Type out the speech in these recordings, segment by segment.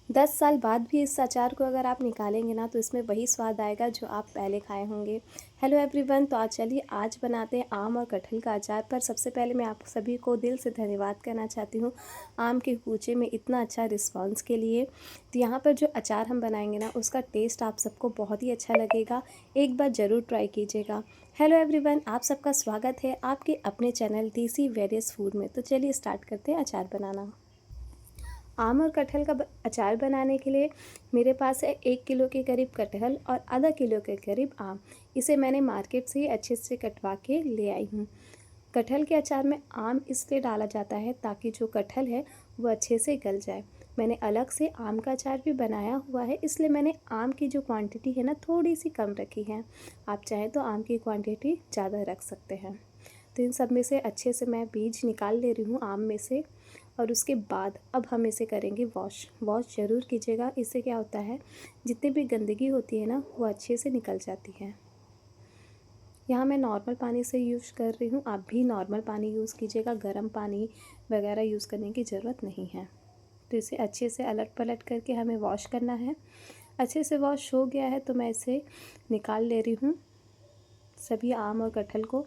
10 साल बाद भी इस अचार को अगर आप निकालेंगे ना तो इसमें वही स्वाद आएगा जो आप पहले खाए होंगे। हेलो एवरीवन, तो चलिए आज बनाते हैं आम और कटहल का अचार। पर सबसे पहले मैं आप सभी को दिल से धन्यवाद कहना चाहती हूँ आम के कूचे में इतना अच्छा रिस्पांस के लिए। तो यहाँ पर जो अचार हम बनाएंगे ना उसका टेस्ट आप सबको बहुत ही अच्छा लगेगा, एक बार ज़रूर ट्राई कीजिएगा। हेलो एवरीवन, आप सबका स्वागत है आपके अपने चैनल देसी वेरियस फूड में। तो चलिए स्टार्ट करते हैं अचार बनाना। आम और कटहल का अचार बनाने के लिए मेरे पास है 1 किलो के करीब कटहल और आधा किलो के करीब आम। इसे मैंने मार्केट से ही अच्छे से कटवा के ले आई हूँ। कटहल के अचार में आम इसलिए डाला जाता है ताकि जो कटहल है वो अच्छे से गल जाए। मैंने अलग से आम का अचार भी बनाया हुआ है, इसलिए मैंने आम की जो क्वांटिटी है ना थोड़ी सी कम रखी है। आप चाहें तो आम की क्वांटिटी ज़्यादा रख सकते हैं। तो इन सब में से अच्छे से मैं बीज निकाल ले रही हूँ आम में से। और उसके बाद अब हम इसे करेंगे वॉश ज़रूर कीजिएगा। इससे क्या होता है, जितनी भी गंदगी होती है ना वो अच्छे से निकल जाती है। यहाँ मैं नॉर्मल पानी से यूज़ कर रही हूँ, आप भी नॉर्मल पानी यूज़ कीजिएगा, गर्म पानी वगैरह यूज़ करने की ज़रूरत नहीं है। तो इसे अच्छे से अलट पलट करके हमें वॉश करना है। अच्छे से वॉश हो गया है तो मैं इसे निकाल ले रही हूँ सभी आम और कटहल को।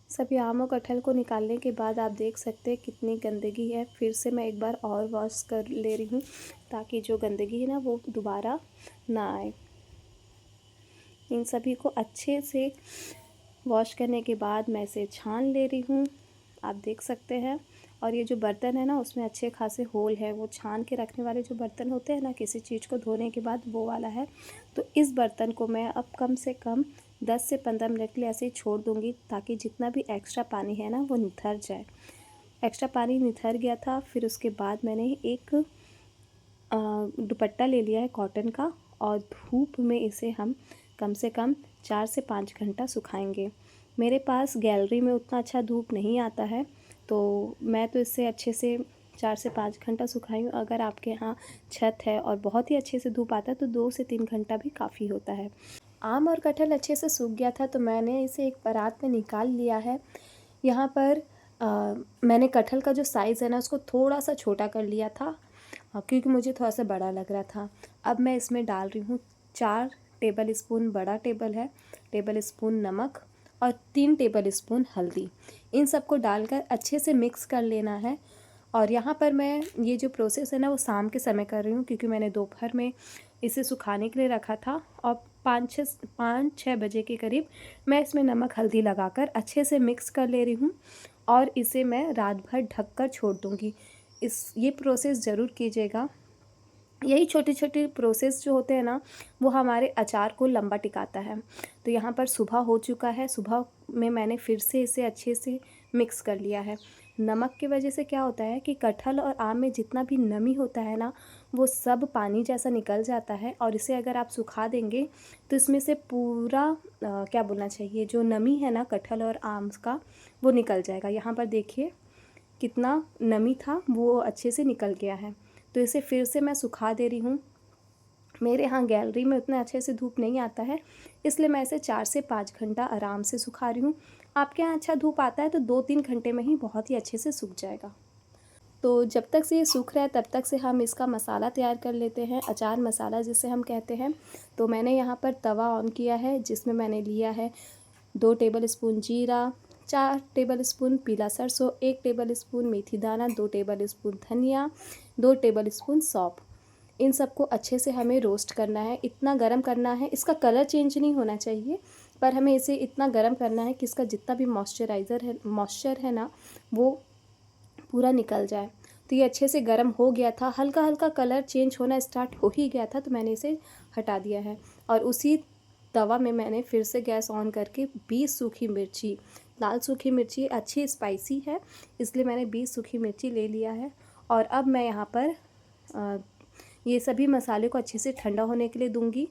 सभी आम और कटहल को निकालने के बाद आप देख सकते हैं कितनी गंदगी है। फिर से मैं एक बार और वॉश कर ले रही हूँ ताकि जो गंदगी है ना वो दोबारा ना आए। इन सभी को अच्छे से वॉश करने के बाद मैं इसे छान ले रही हूँ, आप देख सकते हैं। और ये जो बर्तन है ना उसमें अच्छे खासे होल है, वो छान के रखने वाले जो बर्तन होते हैं ना किसी चीज़ को धोने के बाद, वो वाला है। तो इस बर्तन को मैं अब कम से कम 10 से 15 मिनट के लिए ऐसे ही छोड़ दूँगी ताकि जितना भी एक्स्ट्रा पानी है ना वो निथर जाए। एक्स्ट्रा पानी निथर गया था। फिर उसके बाद मैंने एक दुपट्टा ले लिया है कॉटन का और धूप में इसे हम कम से कम 4 से 5 घंटा सुखाएंगे। मेरे पास गैलरी में उतना अच्छा धूप नहीं आता है तो मैं तो इससे अच्छे से 4 से 5 घंटा सुखाई हूँ। अगर आपके यहाँ छत है और बहुत ही अच्छे से धूप आता है तो 2 से 3 घंटा भी काफ़ी होता है। आम और कटहल अच्छे से सूख गया था तो मैंने इसे एक परात में निकाल लिया है। यहाँ पर मैंने कटहल का जो साइज़ है ना उसको थोड़ा सा छोटा कर लिया था क्योंकि मुझे थोड़ा सा बड़ा लग रहा था। अब मैं इसमें डाल रही हूँ 4 टेबल स्पून, बड़ा टेबल स्पून नमक और 3 टेबल स्पून हल्दी। इन सबको डालकर अच्छे से मिक्स कर लेना है। और यहाँ पर मैं ये जो प्रोसेस है ना वो शाम के समय कर रही हूँ क्योंकि मैंने दोपहर में इसे सुखाने के लिए रखा था और 5-6 बजे के करीब मैं इसमें नमक हल्दी लगाकर अच्छे से मिक्स कर ले रही हूँ और इसे मैं रात भर ढककर छोड़ दूँगी। ये प्रोसेस ज़रूर कीजिएगा। यही छोटे छोटे प्रोसेस जो होते हैं ना वो हमारे अचार को लंबा टिकाता है। तो यहाँ पर सुबह हो चुका है, सुबह में मैंने फिर से इसे अच्छे से मिक्स कर लिया है। नमक की वजह से क्या होता है कि कटहल और आम में जितना भी नमी होता है ना वो सब पानी जैसा निकल जाता है और इसे अगर आप सुखा देंगे तो इसमें से पूरा क्या बोलना चाहिए, जो नमी है ना कटहल और आम का वो निकल जाएगा। यहाँ पर देखिए कितना नमी था वो अच्छे से निकल गया है। तो इसे फिर से मैं सुखा दे रही हूँ। मेरे यहाँ गैलरी में उतना अच्छे से धूप नहीं आता है इसलिए मैं इसे 4 से 5 घंटा आराम से सुखा रही हूँ। आपके यहाँ अच्छा धूप आता है तो 2-3 घंटे में ही बहुत ही अच्छे से सूख जाएगा। तो जब तक से ये सूख रहा है तब तक से हम इसका मसाला तैयार कर लेते हैं, अचार मसाला जिसे हम कहते हैं। तो मैंने यहाँ पर तवा ऑन किया है जिसमें मैंने लिया है 2 टेबल स्पून जीरा, 4 टेबल स्पून पीला सरसों, 1 टेबल स्पून मेथी दाना, 2 टेबल स्पून धनिया, 2 टेबल स्पून सौंफ। इन सबको अच्छे से हमें रोस्ट करना है, इतना गरम करना है, इसका कलर चेंज नहीं होना चाहिए पर हमें इसे इतना गरम करना है कि इसका जितना भी मॉइस्चर है ना वो पूरा निकल जाए। तो ये अच्छे से गर्म हो गया था, हल्का हल्का कलर चेंज होना स्टार्ट हो ही गया था तो मैंने इसे हटा दिया है। और उसी तवा में मैंने फिर से गैस ऑन करके 20 सूखी मिर्ची, लाल सूखी मिर्ची अच्छी स्पाइसी है इसलिए मैंने 20 सूखी मिर्ची ले लिया है। और अब मैं यहाँ पर ये सभी मसाले को अच्छे से ठंडा होने के लिए दूंगी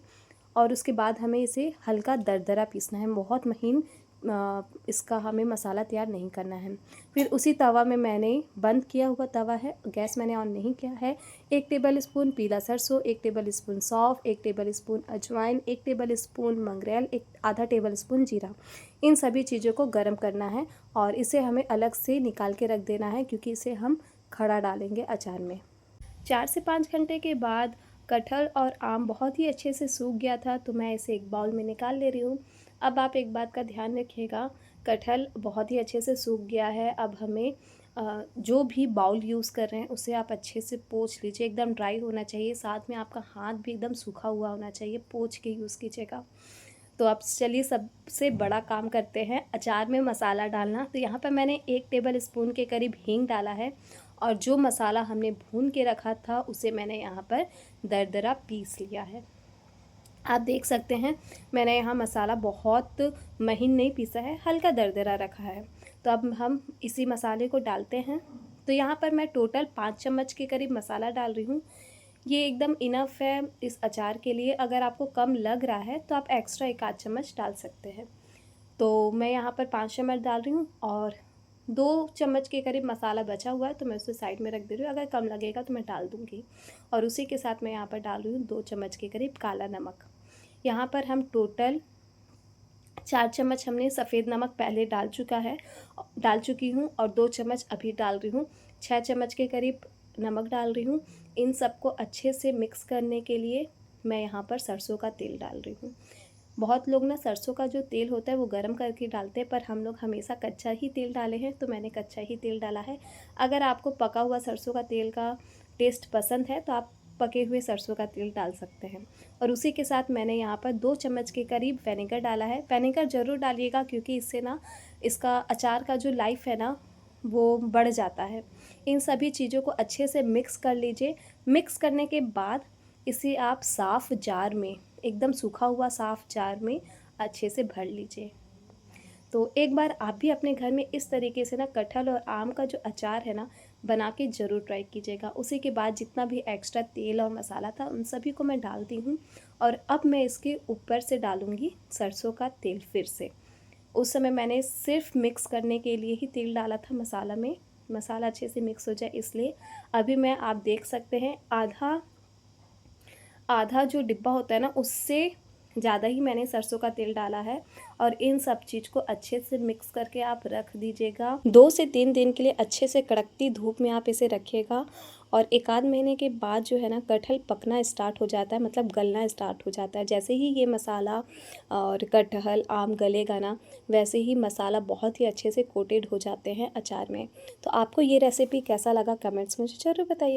और उसके बाद हमें इसे हल्का दरदरा पीसना है, बहुत महीन इसका हमें मसाला तैयार नहीं करना है। फिर उसी तवा में मैंने बंद किया हुआ तवा है, गैस मैंने ऑन नहीं किया है, 1 टेबल स्पून पीला सरसों, 1 टेबल स्पून सौंफ, 1 टेबल स्पून अजवाइन, 1 टेबल स्पून मंगरेल, आधा टेबल स्पून जीरा, इन सभी चीज़ों को गर्म करना है और इसे हमें अलग से निकाल के रख देना है, क्योंकि इसे हम खड़ा डालेंगे अचार में। 4 से 5 घंटे के बाद कटहल और आम बहुत ही अच्छे से सूख गया था, तो मैं इसे एक बाउल में निकाल ले रही हूँ। अब आप एक बात का ध्यान रखिएगा, कटहल बहुत ही अच्छे से सूख गया है। अब हमें जो भी बाउल यूज़ कर रहे हैं उसे आप अच्छे से पोंछ लीजिए, एकदम ड्राई होना चाहिए, साथ में आपका हाथ भी एकदम सूखा हुआ होना चाहिए, पोंछ के यूज़ कीजिएगा। तो अब चलिए सबसे बड़ा काम करते हैं, अचार में मसाला डालना। तो यहाँ पर मैंने 1 टेबल स्पून के करीब हींग डाला है और जो मसाला हमने भून के रखा था उसे मैंने यहाँ पर दरदरा पीस लिया है। आप देख सकते हैं मैंने यहाँ मसाला बहुत महीन नहीं पीसा है, हल्का दरदरा रखा है। तो अब हम इसी मसाले को डालते हैं। तो यहाँ पर मैं टोटल 5 चम्मच के करीब मसाला डाल रही हूँ। ये एकदम इनफ है इस अचार के लिए। अगर आपको कम लग रहा है तो आप एक्स्ट्रा 1 आध चम्मच डाल सकते हैं। तो मैं यहाँ पर 5 चम्मच डाल रही हूँ और 2 चम्मच के करीब मसाला बचा हुआ है, तो मैं उसे साइड में रख दे रही हूँ। अगर कम लगेगा तो मैं डाल दूँगी। और उसी के साथ मैं यहाँ पर डाल रही हूँ 2 चम्मच के करीब काला नमक। यहाँ पर हम टोटल 4 चम्मच हमने सफ़ेद नमक पहले डाल चुकी हूँ और 2 चम्मच अभी डाल रही हूँ। 6 चम्मच के करीब नमक डाल रही हूँ। इन सबको अच्छे से मिक्स करने के लिए मैं यहाँ पर सरसों का तेल डाल रही हूँ। बहुत लोग ना सरसों का जो तेल होता है वो गर्म करके डालते हैं, पर हम लोग हमेशा कच्चा ही तेल डाले हैं, तो मैंने कच्चा ही तेल डाला है। अगर आपको पका हुआ सरसों का तेल का टेस्ट पसंद है तो आप पके हुए सरसों का तेल डाल सकते हैं। और उसी के साथ मैंने यहाँ पर 2 चम्मच के करीब विनेगर डाला है। विनेगर ज़रूर डालिएगा, क्योंकि इससे ना इसका अचार का जो लाइफ है ना वो बढ़ जाता है। इन सभी चीज़ों को अच्छे से मिक्स कर लीजिए। मिक्स करने के बाद इसे आप साफ़ जार में, एकदम सूखा हुआ साफ़ जार में अच्छे से भर लीजिए। तो एक बार आप भी अपने घर में इस तरीके से ना कटहल और आम का जो अचार है ना बना के ज़रूर ट्राई कीजिएगा। उसी के बाद जितना भी एक्स्ट्रा तेल और मसाला था उन सभी को मैं डालती हूँ और अब मैं इसके ऊपर से डालूँगी सरसों का तेल फिर से। उस समय मैंने सिर्फ मिक्स करने के लिए ही तेल डाला था मसाला में, मसाला अच्छे से मिक्स हो जाए इसलिए। अभी मैं, आप देख सकते हैं, आधा जो डिब्बा होता है ना उससे ज़्यादा ही मैंने सरसों का तेल डाला है। और इन सब चीज़ को अच्छे से मिक्स करके आप रख दीजिएगा। 2 से 3 दिन के लिए अच्छे से कड़कती धूप में आप इसे रखिएगा। और 1 आध महीने के बाद जो है ना कटहल पकना स्टार्ट हो जाता है, मतलब गलना स्टार्ट हो जाता है। जैसे ही ये मसाला और कटहल आम गलेगा ना, वैसे ही मसाला बहुत ही अच्छे से कोटेड हो जाते हैं अचार में। तो आपको ये रेसिपी कैसा लगा कमेंट्स में ज़रूर बताइए।